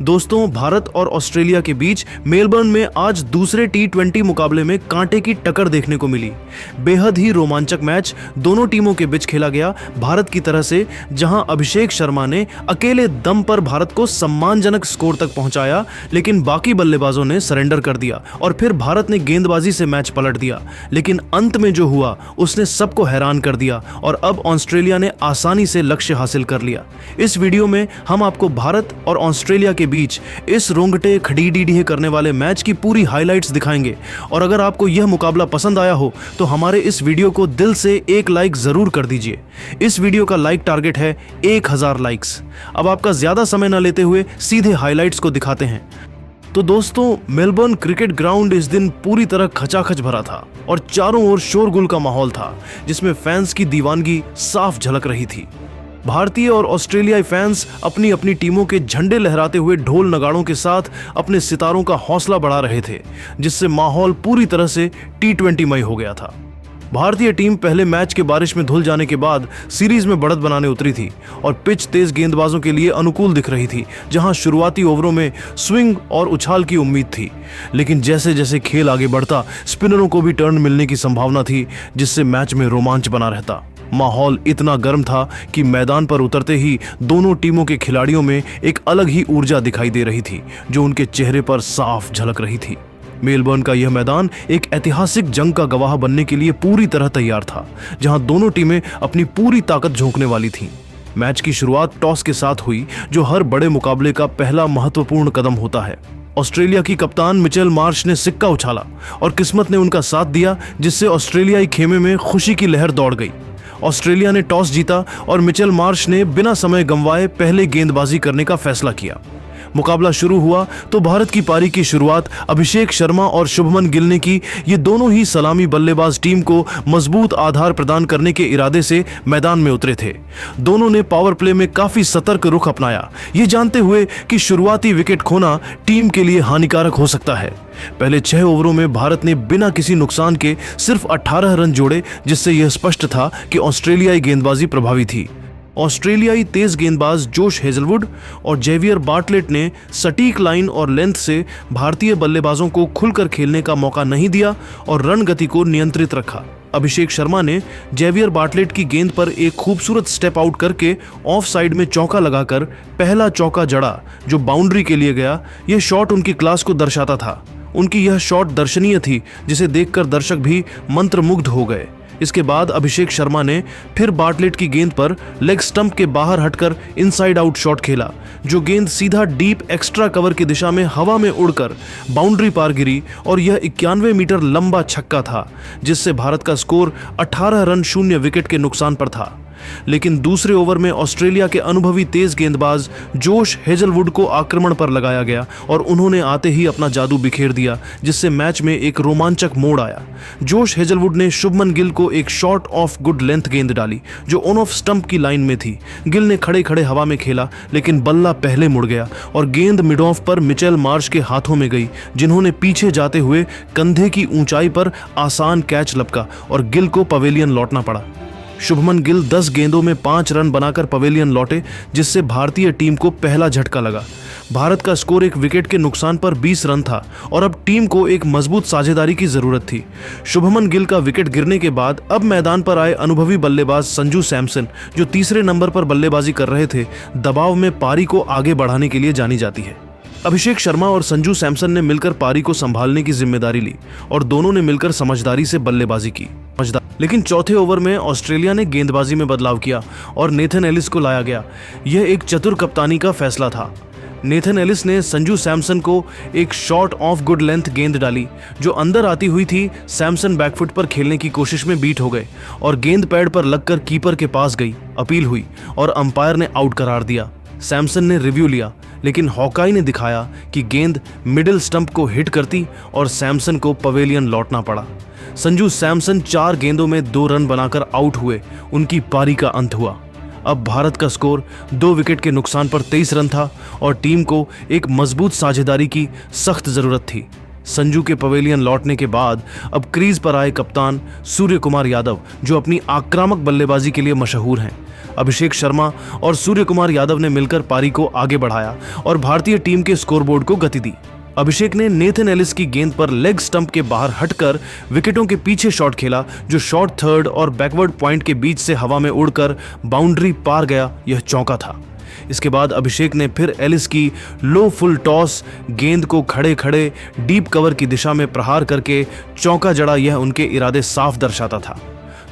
दोस्तों, भारत और ऑस्ट्रेलिया के बीच मेलबर्न में आज दूसरे T20 मुकाबले में कांटे की टक्कर देखने को मिली। बेहद ही रोमांचक मैच दोनों टीमों के बीच खेला गया। भारत की तरह से जहां अभिषेक शर्मा ने अकेले दम पर भारत को सम्मानजनक स्कोर तक पहुंचाया, लेकिन बाकी बल्लेबाजों ने सरेंडर कर दिया और फिर भारत ने गेंदबाजी से मैच पलट दिया। लेकिन अंत में जो हुआ उसने सबको हैरान कर दिया और अब ऑस्ट्रेलिया ने आसानी से लक्ष्य हासिल कर लिया। इस वीडियो में हम आपको भारत और ऑस्ट्रेलिया के बीच इस रोंगटे खड़ीडीडीह करने वाले मैच की पूरी हाइलाइट्स दिखाएंगे। और अगर आपको यह मुकाबला पसंद आया हो तो हमारे इस वीडियो को दिल से एक लाइक जरूर कर दीजिए। इस वीडियो का लाइक टारगेट है 1000 लाइक्स। अब आपका ज्यादा समय न लेते हुए सीधे हाइलाइट्स को दिखाते हैं। तो दोस्तों, मेलबर्न क्रिकेट ग्राउंड इस दिन पूरी तरह खचाखच भरा था और चारों ओर शोरगुल का माहौल था, जिसमें फैंस की दीवानगी साफ झलक रही थी। भारतीय और ऑस्ट्रेलियाई फैंस अपनी अपनी टीमों के झंडे लहराते हुए ढोल नगाड़ों के साथ अपने सितारों का हौसला बढ़ा रहे थे, जिससे माहौल पूरी तरह से T20 मय हो गया था। भारतीय टीम पहले मैच के बारिश में धुल जाने के बाद सीरीज में बढ़त बनाने उतरी थी और पिच तेज गेंदबाजों के लिए अनुकूल दिख रही थी, जहां शुरुआती ओवरों में स्विंग और उछाल की उम्मीद थी। लेकिन जैसे जैसे खेल आगे बढ़ता, स्पिनरों को भी टर्न मिलने की संभावना थी, जिससे मैच में रोमांच बना रहता। माहौल इतना गर्म था कि मैदान पर उतरते ही दोनों टीमों के खिलाड़ियों में एक अलग ही ऊर्जा दिखाई दे रही थी, जो उनके चेहरे पर साफ झलक रही थी। मेलबर्न का यह मैदान एक ऐतिहासिक जंग का गवाह बनने के लिए पूरी तरह तैयार था, जहां दोनों टीमें अपनी पूरी ताकत झोंकने वाली थीं। मैच की शुरुआत टॉस के साथ हुई, जो हर बड़े मुकाबले का पहला महत्वपूर्ण कदम होता है। ऑस्ट्रेलिया की कप्तान मिचेल मार्श ने सिक्का उछाला और किस्मत ने उनका साथ दिया, जिससे ऑस्ट्रेलियाई खेमे में खुशी की लहर दौड़ गई। ऑस्ट्रेलिया ने टॉस जीता और मिचेल मार्श ने बिना समय गंवाए पहले गेंदबाजी करने का फैसला किया। मुकाबला शुरू हुआ तो भारत की पारी की शुरुआत अभिषेक शर्मा और शुभमन गिल ने की। ये दोनों ही सलामी बल्लेबाज टीम को मजबूत आधार प्रदान करने के इरादे से मैदान में उतरे थे। दोनों ने पावर प्ले में काफी सतर्क रुख अपनाया, ये जानते हुए कि शुरुआती विकेट खोना टीम के लिए हानिकारक हो सकता है। पहले 6 ओवरों में भारत ने बिना किसी नुकसान के सिर्फ 18 रन जोड़े, जिससे यह स्पष्ट था कि ऑस्ट्रेलियाई गेंदबाजी प्रभावी थी। ऑस्ट्रेलियाई तेज गेंदबाज जोश हेजलवुड और जेवियर बार्टलेट ने सटीक लाइन और लेंथ से भारतीय बल्लेबाजों को खुलकर खेलने का मौका नहीं दिया और रन गति को नियंत्रित रखा। अभिषेक शर्मा ने जेवियर बार्टलेट की गेंद पर एक खूबसूरत स्टेप आउट करके ऑफ साइड में चौका लगाकर पहला चौका जड़ा, जो बाउंड्री के लिए गया। यह शॉट उनकी क्लास को दर्शाता था। उनकी यह शॉट दर्शनीय थी, जिसे देखकर दर्शक भी मंत्रमुग्ध हो गए। इसके बाद अभिषेक शर्मा ने फिर बार्टलेट की गेंद पर लेग स्टंप के बाहर हटकर इनसाइड आउट शॉट खेला, जो गेंद सीधा डीप एक्स्ट्रा कवर की दिशा में हवा में उड़कर बाउंड्री पार गिरी और यह 91 मीटर लंबा छक्का था, जिससे भारत का स्कोर 18 रन 0 विकेट के नुकसान पर था। लेकिन दूसरे ओवर में ऑस्ट्रेलिया के अनुभवी तेज गेंदबाज जोश हेजलवुड को आक्रमण पर लगाया गया और उन्होंने आते ही अपना जादू बिखेर दिया, जिससे मैच में एक रोमांचक मोड़ आया। जोश हेजलवुड ने शुभमन गिल को एक शॉर्ट ऑफ गुड लेंथ गेंद डाली, जो ऑन ऑफ स्टंप की लाइन में थी। गिल ने खड़े खड़े हवा में खेला, लेकिन बल्ला पहले मुड़ गया और गेंद मिड ऑफ पर मिचेल मार्श के हाथों में गई, जिन्होंने पीछे जाते हुए कंधे की ऊंचाई पर आसान कैच लपका और गिल को पवेलियन लौटना पड़ा। शुभमन गिल 10 गेंदों में 5 रन बनाकर पवेलियन लौटे, जिससे भारतीय टीम को पहला झटका लगा। भारत का स्कोर एक विकेट के नुकसान पर 20 रन था और अब टीम को एक मजबूत साझेदारी की जरूरत थी। शुभमन गिल का विकेट गिरने के बाद अब मैदान पर आए अनुभवी बल्लेबाज संजू सैमसन, जो तीसरे नंबर पर बल्लेबाजी कर रहे थे, दबाव में पारी को आगे बढ़ाने के लिए जानी जाती है। अभिषेक शर्मा और संजू सैमसन ने मिलकर पारी को संभालने की जिम्मेदारी ली और दोनों ने मिलकर समझदारी से बल्लेबाजी की। लेकिन चौथे ओवर में ऑस्ट्रेलिया ने गेंदबाजी में बदलाव किया और नेथन एलिस को लाया गया। यह एक चतुर कप्तानी का फैसला था। नेथन एलिस ने संजू सैमसन को एक शॉर्ट ऑफ गुड लेंथ गेंद डाली, जो अंदर आती हुई थी। सैमसन बैकफुट पर खेलने की कोशिश में बीट हो गए और गेंद पैड पर लगकर कीपर के पास गई। अपील हुई और अंपायर ने आउट करार दिया। सैमसन ने रिव्यू लिया, लेकिन हॉकाई ने दिखाया कि गेंद मिडिल स्टंप को हिट करती और सैमसन को पवेलियन लौटना पड़ा। संजू सैमसन 4 गेंदों में 2 रन बनाकर आउट हुए। उनकी पारी का अंत हुआ। अब भारत का स्कोर 2 विकेट के नुकसान पर 23 रन था और टीम को एक मजबूत साझेदारी की सख्त जरूरत थी। संजू के पवेलियन लौटने के बाद अब क्रीज पर आए कप्तान सूर्य कुमार यादव, जो अपनी आक्रामक बल्लेबाजी के लिए मशहूर हैं। अभिषेक शर्मा और सूर्य कुमार यादव ने मिलकर पारी को आगे बढ़ाया और भारतीय टीम के स्कोरबोर्ड को गति दी। अभिषेक ने नेथन एलिस की गेंद पर लेग स्टंप के बाहर हटकर विकेटों के पीछे शॉट खेला, जो शॉर्ट थर्ड और बैकवर्ड पॉइंट के बीच से हवा में उड़कर बाउंड्री पार गया। यह चौका था। इसके बाद अभिषेक ने फिर एलिस की लो फुल टॉस गेंद को खड़े खड़े डीप कवर की दिशा में प्रहार करके चौका जड़ा। यह उनके इरादे साफ दर्शाता था।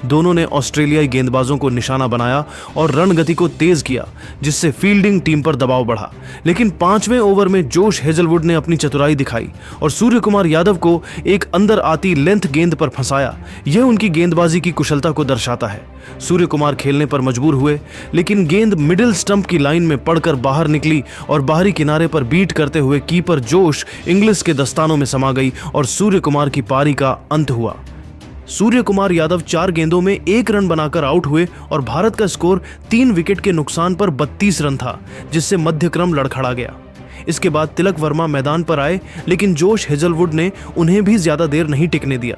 दोनों ने ऑस्ट्रेलियाई गेंदबाजों को निशाना बनाया और रन गति को तेज किया, जिससे फील्डिंग टीम पर दबाव बढ़ा। लेकिन 5वें ओवर में जोश हेजलवुड ने अपनी चतुराई दिखाई और सूर्य कुमार यादव को एक अंदर आती लेंथ गेंद पर फंसाया। यह उनकी गेंदबाजी की कुशलता को दर्शाता है। सूर्य कुमार खेलने पर मजबूर हुए, लेकिन गेंद मिडिल स्टंप की लाइन में पड़कर बाहर निकली और बाहरी किनारे पर बीट करते हुए कीपर जोश इंग्लिश के दस्तानों में समा गई और सूर्य कुमार की पारी का अंत हुआ। सूर्य कुमार यादव 4 गेंदों में 1 रन बनाकर आउट हुए और भारत का स्कोर 3 विकेट के नुकसान पर 32 रन था, जिससे मध्यक्रम लड़खड़ा गया। इसके बाद तिलक वर्मा मैदान पर आए, लेकिन जोश हेजलवुड ने उन्हें भी ज्यादा देर नहीं टिकने दिया।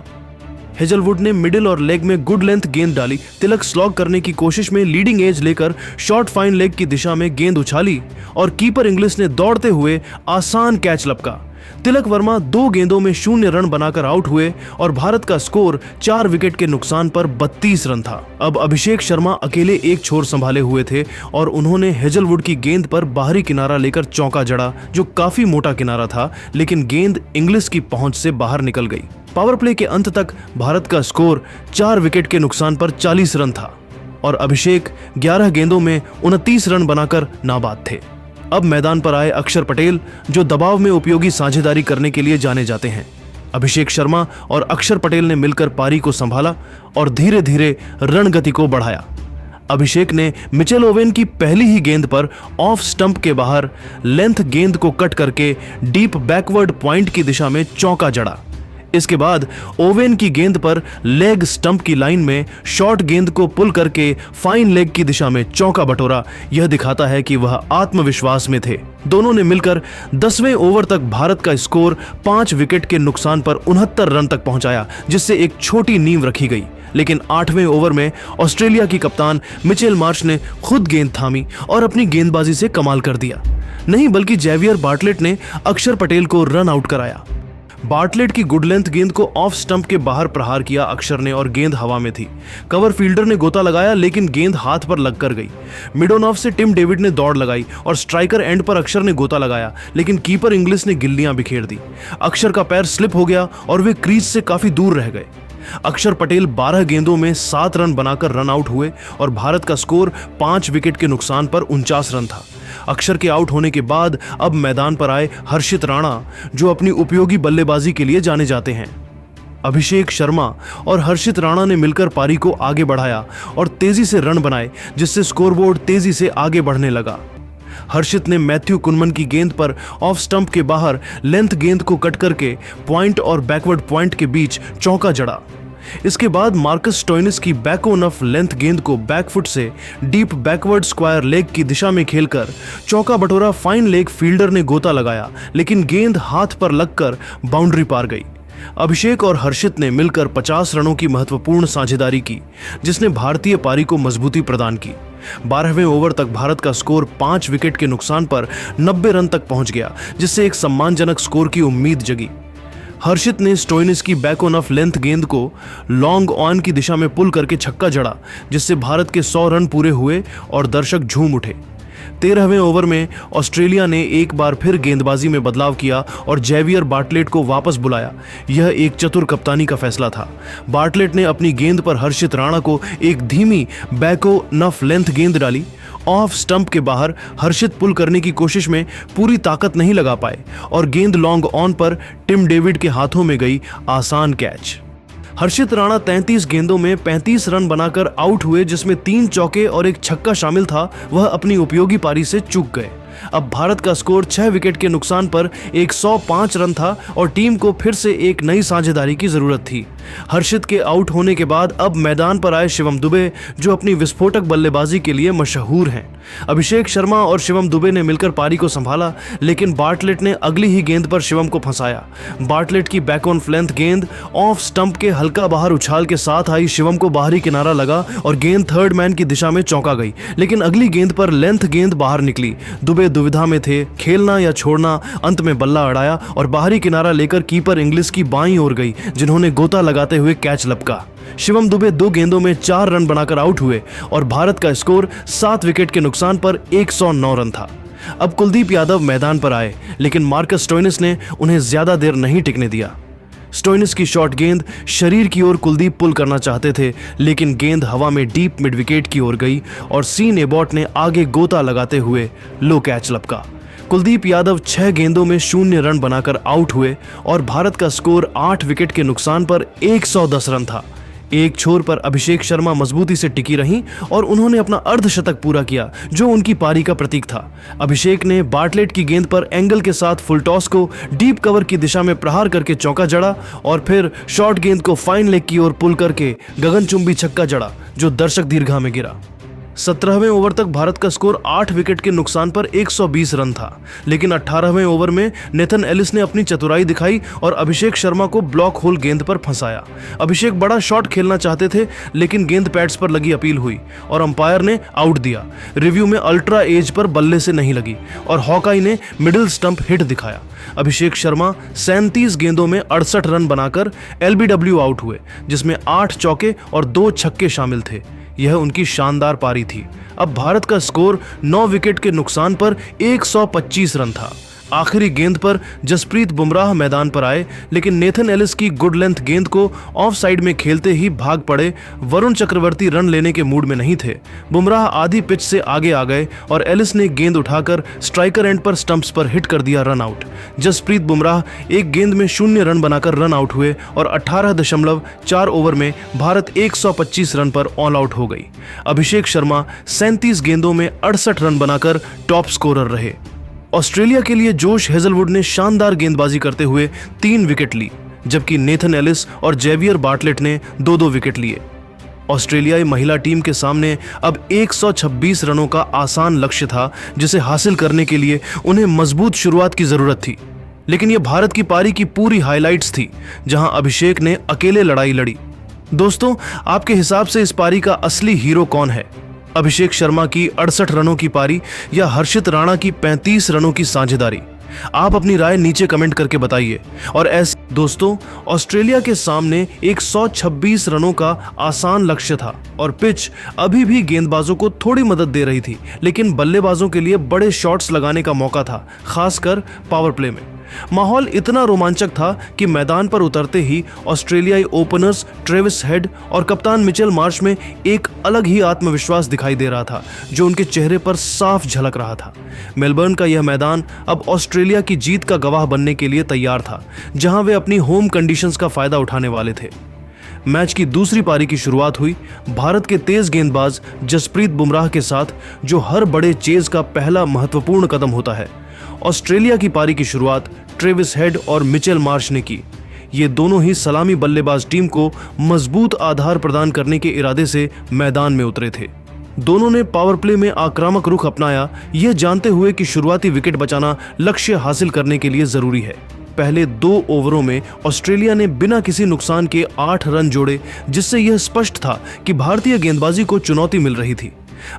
हेजलवुड ने मिडिल और लेग में गुड लेंथ गेंद डाली। तिलक स्लॉग करने की कोशिश में लीडिंग एज लेकर शॉर्ट फाइन लेग की दिशा में गेंद उछाली और कीपर इंग्लिश ने दौड़ते हुए आसान कैच लपका। तिलक वर्मा 2 गेंदों में 0 रन बनाकर आउट हुए और भारत का स्कोर 4 विकेट के नुकसान पर 32 रन था। अब अभिषेक शर्मा अकेले एक छोर संभाले हुए थे और उन्होंने हेजलवुड की गेंद पर बाहरी किनारा लेकर चौका जड़ा, जो काफी मोटा किनारा था, लेकिन गेंद इंग्लिश की पहुंच से बाहर निकल गई। पावर प्ले के अंत तक भारत का स्कोर 4 विकेट के नुकसान पर 40 रन था और अभिषेक 11 गेंदों में 29 रन बनाकर नाबाद थे। अब मैदान पर आए अक्षर पटेल, जो दबाव में उपयोगी साझेदारी करने के लिए जाने जाते हैं। अभिषेक शर्मा और अक्षर पटेल ने मिलकर पारी को संभाला और धीरे धीरे रन गति को बढ़ाया। अभिषेक ने मिचेल ओवेन की पहली ही गेंद पर ऑफ स्टंप के बाहर लेंथ गेंद को कट करके डीप बैकवर्ड पॉइंट की दिशा में चौका जड़ा। इसके बाद ओवेन की गेंद पर लेग स्टंप की लाइन में शॉर्ट गेंद को पुल करके फाइन लेग की दिशा में चौका बटोरा। यह दिखाता है कि वह आत्मविश्वास में थे। दोनों ने मिलकर 10वें ओवर तक भारत का स्कोर 5 विकेट के नुकसान पर 69 रन तक पहुंचाया, जिससे एक छोटी नींव रखी गई। लेकिन 8वें ओवर में ऑस्ट्रेलिया की कप्तान मिचेल मार्श ने खुद गेंद थामी और अपनी गेंदबाजी से कमाल कर दिया। नहीं, बल्कि जेवियर बार्टलेट ने अक्षर पटेल को रन आउट कराया। बार्टलेट की गुड लेंथ गेंद को ऑफ स्टंप के बाहर प्रहार किया अक्षर ने और गेंद हवा में थी। कवर फील्डर ने गोता लगाया, लेकिन गेंद हाथ पर लगकर गई। मिड ऑफ से टिम डेविड ने दौड़ लगाई और स्ट्राइकर एंड पर अक्षर ने गोता लगाया, लेकिन कीपर इंग्लिश ने गिल्लियां बिखेर दी। अक्षर का पैर स्लिप हो गया और वे क्रीज से काफी दूर रह गए। अक्षर पटेल 12 गेंदों में 7 रन बनाकर रन आउट हुए और भारत का स्कोर 5 विकेट के नुकसान पर 49 रन था। अक्षर के आउट होने के बाद अब मैदान पर आए हर्षित राणा, जो अपनी उपयोगी बल्लेबाजी के लिए जाने जाते हैं। अभिषेक शर्मा और हर्षित राणा ने मिलकर पारी को आगे बढ़ाया और तेजी से रन बनाए, जिससे स्कोरबोर्ड तेजी से आगे बढ़ने लगा। हर्षित ने मैथ्यू कुनमन की गेंद पर ऑफ स्टंप के बाहर लेंथ गेंद को कट करके पॉइंट और बैकवर्ड पॉइंट के बीच चौका जड़ा। इसके बाद मार्कस स्टोइनिस की बैक ऑन ऑफ लेंथ गेंद को बैकफुट से डीप बैकवर्ड स्क्वायर लेग की दिशा में खेलकर चौका बटोरा। फाइन लेग फील्डर ने गोता लगाया, लेकिन गेंद हाथ पर लगकर बाउंड्री पार गई। अभिषेक और हर्षित ने मिलकर 50 रनों की महत्वपूर्ण साझेदारी की, जिसने भारतीय पारी को मजबूती प्रदान की। 12वें ओवर तक भारत का स्कोर 5 विकेट के नुकसान पर 90 रन तक पहुंच गया, जिससे एक सम्मानजनक स्कोर की उम्मीद जगी। हर्षित ने स्टोइनिस की बैक ऑन ऑफ लेंथ गेंद को लॉन्ग ऑन की दिशा में पुल करके छक्का जड़ा, जिससे भारत के 100 रन पूरे हुए और दर्शक झूम उठे। 13वें ओवर में ऑस्ट्रेलिया ने एक बार फिर गेंदबाजी में बदलाव किया और जेवियर बार्टलेट को वापस बुलाया। यह एक चतुर कप्तानी का फैसला था। बार्टलेट ने अपनी गेंद पर हर्षित राणा को एक धीमी बैक ऑन ऑफ लेंथ गेंद डाली। ऑफ स्टंप के बाहर हर्षित पुल करने की कोशिश में पूरी ताकत नहीं लगा पाए और गेंद लॉन्ग ऑन पर टिम डेविड के हाथों में गई आसान कैच। हर्षित राणा 33 गेंदों में 35 रन बनाकर आउट हुए, जिसमें 3 चौके और एक छक्का शामिल था। वह अपनी उपयोगी पारी से चूक गए। अब भारत का स्कोर 6 विकेट के नुकसान पर 105 रन था और टीम को फिर से एक नई साझेदारी की जरूरत थी। हर्षित के आउट होने के बाद अब मैदान पर आए शिवम दुबे, जो अपनी विस्फोटक बल्लेबाजी के लिए मशहूर हैं। अभिषेक शर्मा और शिवम दुबे ने मिलकर पारी को संभाला, लेकिन बार्टलेट ने अगली ही गेंद पर शिवम को फंसाया। बार्टलेट की बैक ऑन फ्लेंथ गेंद ऑफ स्टंप के हल्का बाहर उछाल के साथ आई, शिवम को बाहरी किनारा लगा और गेंद थर्ड मैन की दिशा में चौंका गई, लेकिन अगली गेंद पर लेंथ गेंद बाहर निकली। दुबे दुविधा में थे, खेलना या छोड़ना। अंत में बल्ला अड़ाया और बाहरी किनारा लेकर कीपर इंग्लिश की बाईं ओर गई, जिन्होंने गोता लगाते हुए कैच लपका। शिवम दुबे 2 गेंदों में 4 रन बनाकर आउट हुए और भारत का स्कोर 7 विकेट के नुकसान पर 109 रन था। अब कुलदीप यादव मैदान पर आए, लेकिन मार्कस स्टोइनिस ने उन्हें ज्यादा देर नहीं टिकने दिया। स्टोइनिस की शॉट गेंद शरीर की ओर कुलदीप पुल करना चाहते थे, लेकिन गेंद हवा में डीप मिड विकेट की ओर गई और सीन एबॉट ने आगे गोता लगाते हुए लो कैच लपका। कुलदीप यादव 6 गेंदों में 0 रन बनाकर आउट हुए और भारत का स्कोर 8 विकेट के नुकसान पर 110 रन था। एक छोर पर अभिषेक शर्मा मजबूती से टिकी रहीं और उन्होंने अपना अर्धशतक पूरा किया, जो उनकी पारी का प्रतीक था। अभिषेक ने बार्टलेट की गेंद पर एंगल के साथ फुल टॉस को डीप कवर की दिशा में प्रहार करके चौका जड़ा और फिर शॉर्ट गेंद को फाइन लेग की ओर पुल करके गगनचुंबी छक्का जड़ा, जो दर्शक दीर्घा में गिरा। 17वें ओवर तक भारत का स्कोर 8 विकेट के नुकसान पर 120 रन था, लेकिन 18वें ओवर में नेथन एलिस ने अपनी चतुराई दिखाई और अभिषेक शर्मा को ब्लॉक होल गेंद पर फंसाया। अभिषेक बड़ा शॉट खेलना चाहते थे, लेकिन गेंद पैड्स पर लगी अपील हुई और अंपायर ने आउट दिया। रिव्यू में अल्ट्रा एज पर बल्ले से नहीं लगी और हॉकाई ने मिडिल स्टंप हिट दिखाया। अभिषेक शर्मा 37 गेंदों में 68 रन बनाकर LBW आउट हुए, जिसमें 8 चौके और 2 छक्के शामिल थे। यह उनकी शानदार पारी थी। अब भारत का स्कोर 9 विकेट के नुकसान पर 125 रन था। आखिरी गेंद पर जसप्रीत बुमराह मैदान पर आए, लेकिन नेथन एलिस की गुड लेंथ गेंद को ऑफ साइड में खेलते ही भाग पड़े। वरुण चक्रवर्ती रन लेने के मूड में नहीं थे। बुमराह आधी पिच से आगे आ गए और एलिस ने गेंद उठाकर स्ट्राइकर एंड पर स्टंप्स पर हिट कर दिया रन आउट। जसप्रीत बुमराह एक गेंद में 0 रन बनाकर रन आउट हुए और 18.4 ओवर में भारत 125 रन पर ऑल आउट हो गई। अभिषेक शर्मा 37 गेंदों में 68 रन बनाकर टॉप स्कोरर रहे। ऑस्ट्रेलिया के लिए जोश हेजलवुड ने शानदार गेंदबाजी करते हुए 3 विकेट ली, जबकि नेथन एलिस और जेवियर बार्टलेट ने 2-2 विकेट लिए। ऑस्ट्रेलियाई महिला टीम के सामने अब 126 रनों का आसान लक्ष्य था, जिसे हासिल करने के लिए उन्हें मजबूत शुरुआत की जरूरत थी। लेकिन यह भारत की पारी की पूरी हाइलाइट्स थी, जहां अभिषेक ने अकेले लड़ाई लड़ी। दोस्तों, आपके हिसाब से इस पारी का असली हीरो कौन है? अभिषेक शर्मा की 68 रनों की पारी या हर्षित राणा की 35 रनों की साझेदारी? आप अपनी राय नीचे कमेंट करके बताइए। और ऐसे दोस्तों, ऑस्ट्रेलिया के सामने 126 रनों का आसान लक्ष्य था और पिच अभी भी गेंदबाजों को थोड़ी मदद दे रही थी, लेकिन बल्लेबाजों के लिए बड़े शॉट्स लगाने का मौका था, खासकर पावर प्ले में। माहौल इतना रोमांचक था कि मैदान पर उतरते ही ऑस्ट्रेलियाई ओपनर्स ट्रेविस हेड और कप्तान मिचेल मार्श में एक अलग ही आत्मविश्वास दिखाई दे रहा था, जो उनके चेहरे पर साफ झलक रहा था। मेलबर्न का यह मैदान अब ऑस्ट्रेलिया की जीत का गवाह बनने के लिए तैयार था, जहां वे अपनी होम कंडीशंस का फायदा उठाने वाले थे। मैच की दूसरी पारी की शुरुआत हुई भारत के तेज गेंदबाज जसप्रीत बुमराह के साथ, जो हर बड़े चेज का पहला महत्वपूर्ण कदम होता है। ऑस्ट्रेलिया की पारी की शुरुआत ट्रेविस हेड और मिचेल मार्श ने की। ये दोनों ही सलामी बल्लेबाज टीम को मजबूत आधार प्रदान करने के इरादे से मैदान में उतरे थे। दोनों ने पावर प्ले में आक्रामक रुख अपनाया, यह जानते हुए कि शुरुआती विकेट बचाना लक्ष्य हासिल करने के लिए जरूरी है। पहले 2 ओवरों में ऑस्ट्रेलिया ने बिना किसी नुकसान के 8 रन जोड़े, जिससे यह स्पष्ट था कि भारतीय गेंदबाजी को चुनौती मिल रही थी।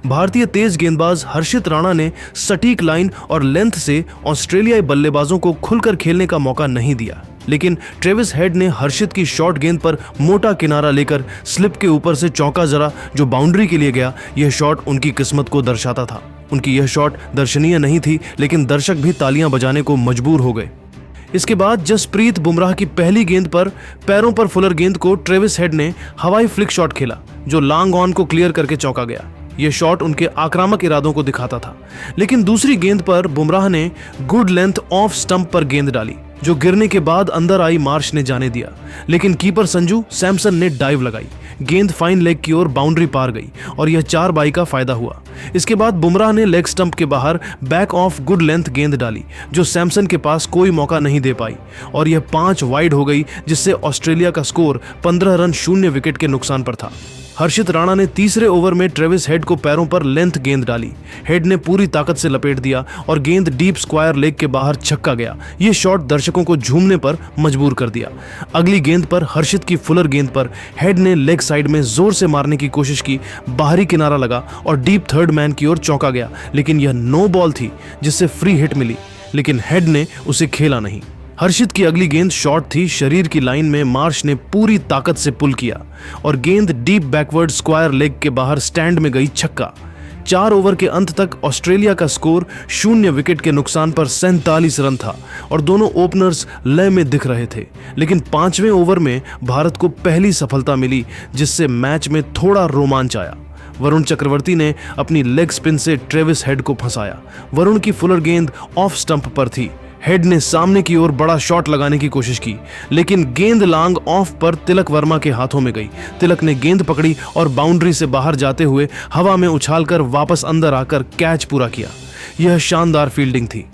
भारतीय तेज गेंदबाज हर्षित राणा ने सटीक लाइन और लेंथ से ऑस्ट्रेलियाई बल्लेबाजों को खुलकर खेलने का मौका नहीं दिया, लेकिन ट्रेविस हेड ने हर्षित की शॉर्ट गेंद पर मोटा किनारा लेकर स्लिप के ऊपर से चौका जरा, जो बाउंड्री के लिए गया। यह शॉट उनकी किस्मत को दर्शाता था। उनकी यह शॉट दर्शनीय नहीं थी, लेकिन दर्शक भी तालियां बजाने को मजबूर हो गए। इसके बाद जसप्रीत बुमराह की पहली गेंद पर पैरों पर फुलर गेंद को ट्रेविस हेड ने हवाई फ्लिक शॉट खेला, जो लॉन्ग ऑन को क्लियर करके चौका गया। यह शॉट उनके आक्रामक इरादों को दिखाता था, लेकिन दूसरी गेंद पर बुमराह ने गुड लेंथ ऑफ स्टंप पर गेंद डाली, जो गिरने के बाद अंदर आई मार्श ने जाने दिया, लेकिन कीपर संजू सैमसन ने डाइव लगाई। गेंद फाइन लेग की ओर बाउंड्री पार गई और यह 4 बाई का फायदा हुआ। इसके बाद बुमराह ने लेग स्टंप के बाहर बैक ऑफ गुड लेंथ गेंद डाली, जो सैमसन के पास कोई मौका नहीं दे पाई और यह 5 वाइड हो गई, जिससे ऑस्ट्रेलिया का स्कोर 15 रन 0 विकेट के नुकसान पर था। हर्षित राणा ने तीसरे ओवर में ट्रेविस हेड को पैरों पर लेंथ गेंद डाली। हेड ने पूरी ताकत से लपेट दिया और गेंद डीप स्क्वायर लेग के बाहर छक्का गया। ये शॉट दर्शकों को झूमने पर मजबूर कर दिया। अगली गेंद पर हर्षित की फुलर गेंद पर हेड ने लेग साइड में जोर से मारने की कोशिश की, बाहरी किनारा लगा और डीप थर्ड मैन की ओर चौंका गया, लेकिन यह नो बॉल थी जिससे फ्री हिट मिली, लेकिन हेड ने उसे खेला नहीं। हर्षित की अगली गेंद शॉर्ट थी। शरीर की लाइन में मार्श ने पूरी ताकत से पुल किया और गेंद डीप बैकवर्ड स्क्वायर लेग के बाहर स्टैंड में गई, छक्का। 4 ओवर के अंत तक ऑस्ट्रेलिया का स्कोर 0 विकेट के नुकसान पर 47 रन था और दोनों ओपनर्स लय में दिख रहे थे। लेकिन 5वें ओवर में भारत को पहली सफलता मिली, जिससे मैच में थोड़ा रोमांच आया। वरुण चक्रवर्ती ने अपनी लेग स्पिन से ट्रेविस हेड को फंसाया। वरुण की फुलर गेंद ऑफ स्टंप पर थी। हेड ने सामने की ओर बड़ा शॉट लगाने की कोशिश की, लेकिन गेंद लांग ऑफ पर तिलक वर्मा के हाथों में गई। तिलक ने गेंद पकड़ी और बाउंड्री से बाहर जाते हुए हवा में उछालकर वापस अंदर आकर कैच पूरा किया। यह शानदार फील्डिंग थी।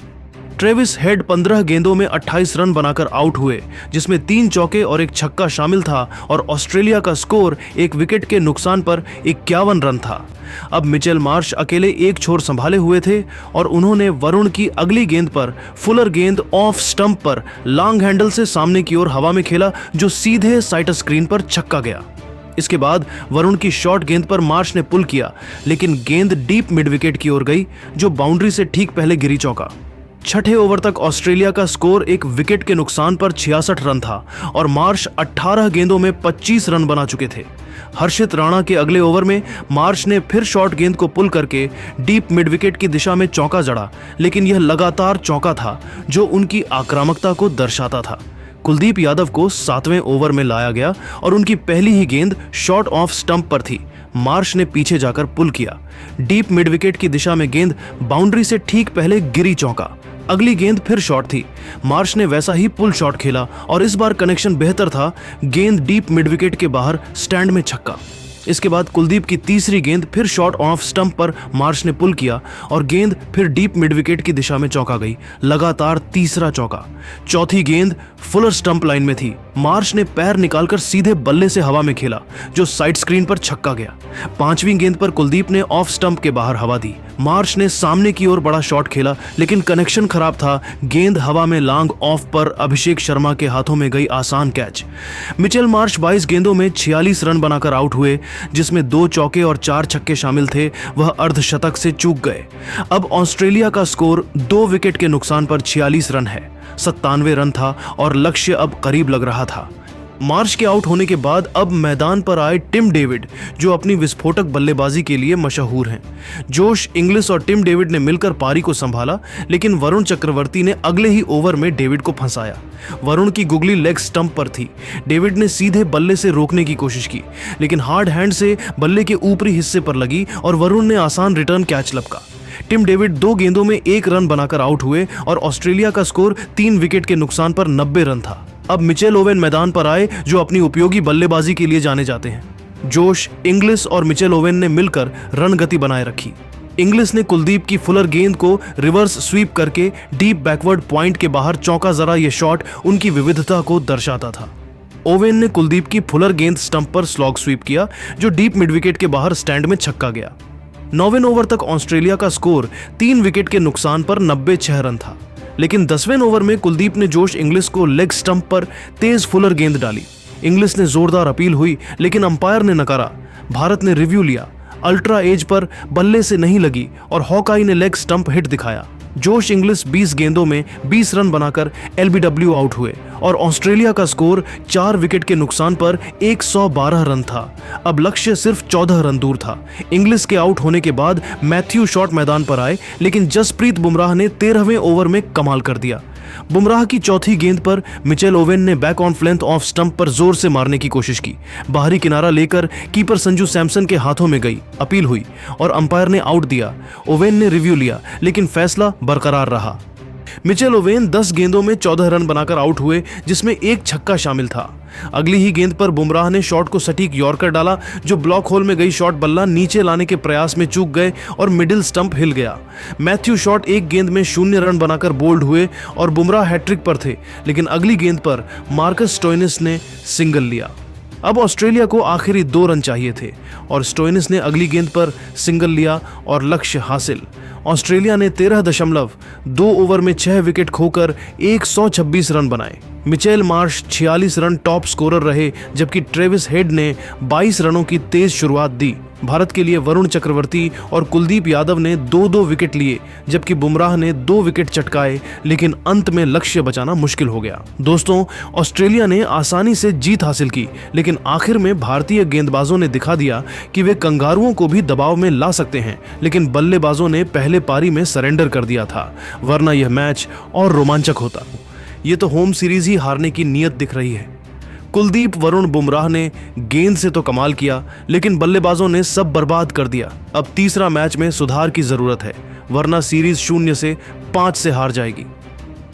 ट्रेविस हेड 15 गेंदों में 28 रन बनाकर आउट हुए, जिसमें 3 चौके और 1 छक्का शामिल था और ऑस्ट्रेलिया का स्कोर 1 विकेट के नुकसान पर 51 रन था। अब मिचेल मार्श अकेले एक छोर संभाले हुए थे और उन्होंने वरुण की अगली गेंद पर फुलर गेंद ऑफ स्टंप पर लॉन्ग हैंडल से सामने की ओर हवा में खेला, जो सीधे साइटर स्क्रीन पर छक्का गया। इसके बाद वरुण की शॉर्ट गेंद पर मार्श ने पुल किया, लेकिन गेंद डीप मिड विकेट की ओर गई, जो बाउंड्री से ठीक पहले गिरी, चौका। 6ठे ओवर तक ऑस्ट्रेलिया का स्कोर 1 विकेट के नुकसान पर 66 रन था और मार्श 18 गेंदों में 25 रन बना चुके थे। हर्षित राणा के अगले ओवर में मार्श ने फिर शॉर्ट गेंद को पुल करके डीप मिड विकेट की दिशा में चौका जड़ा, लेकिन यह लगातार चौका था जो उनकी आक्रामकता को दर्शाता था। कुलदीप यादव को 7वें ओवर में लाया गया और उनकी पहली ही गेंद शॉर्ट ऑफ स्टंप पर थी। मार्श ने पीछे जाकर पुल किया। डीप मिड विकेट की दिशा में गेंद बाउंड्री से ठीक पहले गिरी, चौका। अगली गेंद फिर शॉट थी। मार्श ने वैसा ही पुल शॉट खेला और इस बार कनेक्शन बेहतर था। गेंद डीप मिड विकेट के बाहर स्टैंड में, छक्का। इसके बाद कुलदीप की तीसरी गेंद फिर शॉट ऑफ स्टंप पर मार्श ने पुल किया और गेंद फिर डीप मिड विकेट की दिशा में चौका गई, लगातार तीसरा चौका। चौथी गेंद फुलर स्टंप लाइन में थी। मार्श ने पैर निकालकर सीधे बल्ले से हवा में खेला, जो साइड स्क्रीन पर छक्का गया। 5वीं गेंद पर कुलदीप ने ऑफ स्टंप के बाहर हवा दी। मार्श ने सामने की ओर बड़ा शॉट खेला, लेकिन कनेक्शन खराब था। गेंद हवा में लांग ऑफ पर अभिषेक शर्मा के हाथों में गई, आसान कैच। मिचेल मार्श 22 गेंदों में 46 रन बनाकर आउट हुए, जिसमें 2 चौके और 4 छक्के शामिल थे। वह अर्धशतक से चूक गए। अब ऑस्ट्रेलिया का स्कोर 2 विकेट के नुकसान पर 46 रन है। 97 रन था और लक्ष्य अब करीब लग रहा था। मार्श के आउट होने के बाद अब मैदान पर आए टिम डेविड, जो अपनी विस्फोटक बल्लेबाजी के लिए मशहूर हैं। जोश इंग्लिस और टिम डेविड ने मिलकर पारी को संभाला, लेकिन वरुण चक्रवर्ती ने अगले ही ओवर में डेविड को फंसाया। वरुण की गुगली लेग स्टंप पर थी। डेविड ने सीधे बल्ले से रोकने की कोशिश की, लेकिन हार्ड हैंड से बल्ले के ऊपरी हिस्से पर लगी और वरुण ने आसान रिटर्न कैच लपका। टिम डेविड 2 गेंदों में 1 रन बनाकर आउट हुए और ऑस्ट्रेलिया का स्कोर 3 विकेट के नुकसान पर 90 रन था। अब मिचेल ओवेन मैदान पर आए, जो अपनी उपयोगी बल्लेबाजी के लिए जाने जाते हैं। जोश इंग्लिस और मिचेल ओवेन ने मिलकर रन गति बनाए रखी। इंग्लिस ने कुलदीप की फुलर गेंद को रिवर्स स्वीप करके डीप बैकवर्ड पॉइंट के बाहर चौका जरा। यह शॉट उनकी विविधता को दर्शाता था। ओवेन ने कुलदीप की फुलर गेंद स्टंप पर स्लॉग स्वीप किया, जो डीप मिड विकेट के बाहर स्टैंड में छक्का गया। 9वें ओवर तक ऑस्ट्रेलिया का स्कोर 3 विकेट के नुकसान पर 96 रन था, लेकिन 10वें ओवर में कुलदीप ने जोश इंग्लिस को लेग स्टंप पर तेज फुलर गेंद डाली। इंग्लिस ने जोरदार अपील हुई, लेकिन अंपायर ने नकारा। भारत ने रिव्यू लिया। अल्ट्रा एज पर बल्ले से नहीं लगी और हॉकाई ने लेग स्टंप हिट दिखाया। जोश इंग्लिस 20 गेंदों में 20 रन बनाकर एलबीडब्ल्यू आउट हुए और ऑस्ट्रेलिया का स्कोर 4 विकेट के नुकसान पर 112 रन था। अब लक्ष्य सिर्फ 14 रन दूर था। इंग्लिस के आउट होने के बाद मैथ्यू शॉट मैदान पर आए, लेकिन जसप्रीत बुमराह ने 13वें ओवर में कमाल कर दिया। बुमराह की चौथी गेंद पर मिचेल ओवेन ने back on length off stump पर जोर से मारने की कोशिश की। बाहरी किनारा लेकर कीपर संजू सैमसन के हाथों में गई। अपील हुई और अंपायर ने आउट दिया। ओवेन ने रिव्यू लिया, लेकिन फैसला बरकरार रहा। मिचेल ओवेन 10 गेंदों में 14 रन बनाकर आउट हुए, जिसमें एक छक्का शामिल था। अगली ही गेंद पर बुमराह ने शॉट को सटीक यॉर्कर डाला, जो ब्लॉक होल में गई शॉट बल्ला नीचे लाने के प्रयास में चूक गए और मिडिल स्टंप हिल गया। मैथ्यू शॉट एक गेंद में 0 रन बनाकर बोल्ड हुए और बुमराह हैट्रिक पर थे, लेकिन अगली गेंद पर मार्कस स्टोइनिस ने सिंगल लिया। अब ऑस्ट्रेलिया को आखिरी 2 रन चाहिए थे और स्टोइनिस ने अगली गेंद पर सिंगल लिया और लक्ष्य हासिल। ऑस्ट्रेलिया ने 13.2 ओवर में 6 विकेट खोकर 126 रन बनाए। Mitchell Marsh 46 run top scorer रहे, जबकि ट्रेविस हेड ने 22 रनों की तेज शुरुआत दी। भारत के लिए वरुण चक्रवर्ती और कुलदीप यादव ने 2-2 विकेट लिए, जबकि बुमराह ने 2 विकेट चटकाए, लेकिन अंत में लक्ष्य बचाना मुश्किल हो गया। दोस्तों, ऑस्ट्रेलिया ने आसानी से जीत हासिल की, लेकिन आखिर में भारतीय गेंदबाजों ने दिखा दिया कि वे कंगारुओं को भी दबाव में ला सकते हैं, लेकिन बल्लेबाजों ने पहले पारी में सरेंडर कर दिया था, वरना यह मैच और रोमांचक होता। ये तो होम सीरीज ही हारने की नीयत दिख रही है। कुलदीप, वरुण, बुमराह ने गेंद से तो कमाल किया, लेकिन बल्लेबाजों ने सब बर्बाद कर दिया। अब तीसरा मैच में सुधार की जरूरत है, वरना सीरीज 0 से 5 से हार जाएगी।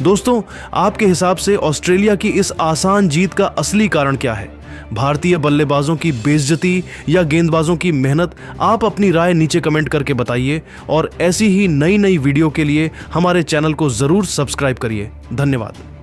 दोस्तों, आपके हिसाब से ऑस्ट्रेलिया की इस आसान जीत का असली कारण क्या है? भारतीय बल्लेबाजों की बेइज्जती या गेंदबाजों की मेहनत? आप अपनी राय नीचे कमेंट करके बताइए और ऐसी ही नई वीडियो के लिए हमारे चैनल को जरूर सब्सक्राइब करिए। धन्यवाद।